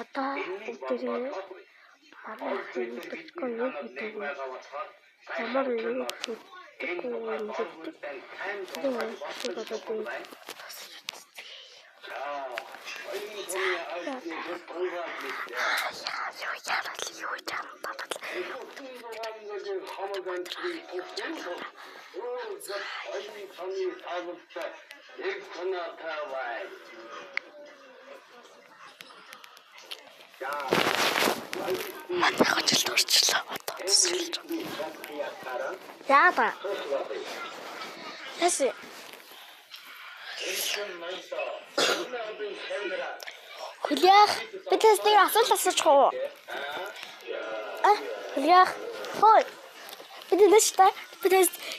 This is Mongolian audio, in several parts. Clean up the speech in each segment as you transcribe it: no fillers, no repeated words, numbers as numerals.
Одоо бүгдээ манай хэлбэргүй юм гэдэг нь ямар юм хэлбэргүй юм гэдэг. Тэр ойлголтыг одоо би Хожил дурчлаа одоо төсөөлж. Яада. Яси. Хөлөөх бид тэснийг асуулт асуучих уу? Хөлөөх. Хой. Бид нэштэй. Бид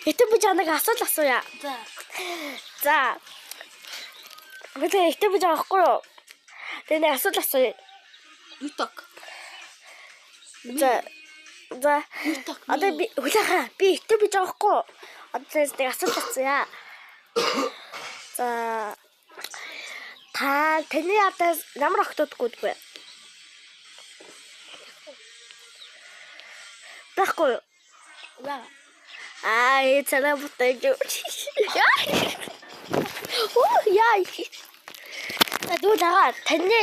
YouTube чанаг асуулт асууя. За. Бид YouTube чанаг ахгүй юу? Тэний асуулт асууя. YouTube. За. Одоо би хөлөөхаа би YouTube чанаг ахгүй. Одоо тэснийг асуулт асууя. За. Таны ядаас ямар охтодгүй вэ? Байхгүй юу? Цалаа бутаж. Яа. Дуулаа таны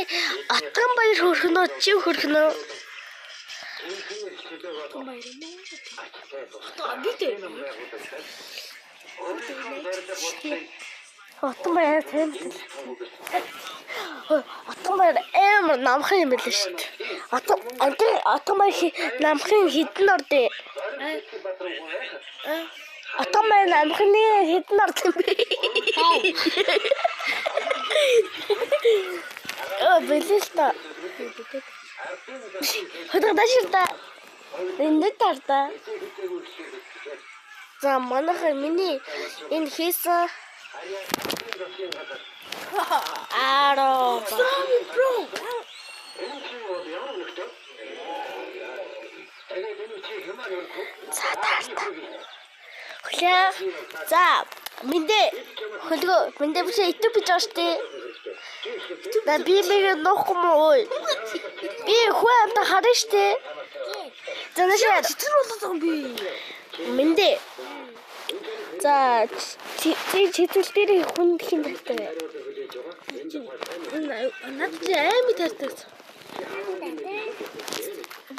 Атган баяр хөрхнөө чи хөрхнөө. Отон баяр тэм. Отон баяр амар намхан юм билээ шүү дээ. Отон баяр намхан хідэн ордээ. Отон баяр намхны хідэн орд юм бэ. Билээ шүү дээ. Хөдөө дашир та. Энд тарта. За манайхаа миний энэ хийсэн бро. Хөлөө. За мэндэ биш YouTube хийж байгаа штэ. На би нуухгүй муу. Би хүн харна штэ. Занашаа читэр болоод би. Мэндэ. За читэл дээр хүн хин тавтай. Над аими тавтай.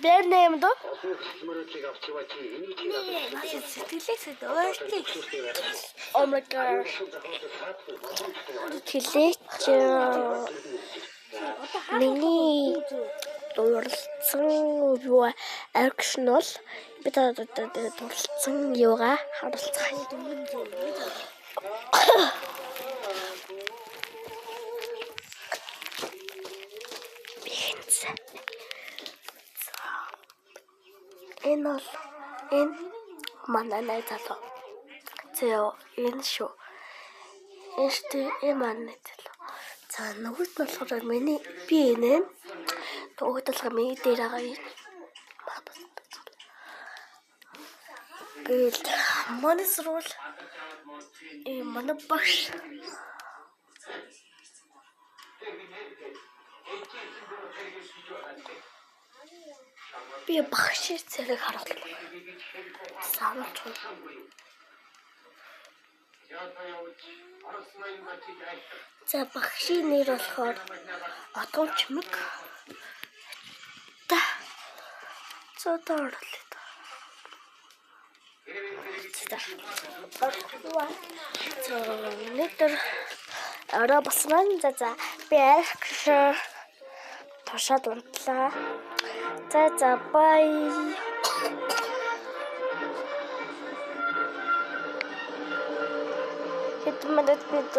Бэр нэм дөө? Сэтгэлээсээ өөрчлөе. Oh my god. Тэлээч миний дурлцсан юу акшн бол бид дурлцсан юугаа харуулцгаая. Энэ манай найзалуу. Зөө энэ шүү. Энэ манай найзалуу. За нөгөөд нь болохоор миний би энэ төгөлгөө миний дээр байгаа юм. Гэл манай сурвал манай багш би багшийн зэрэг харуулсан. Самч. За багшийн нэр болохоор Отгон чимэг. Цодорлоо. Нэтэр араа басман за би арх тушаад унтлаа. За бай. Хэд мэдээд бид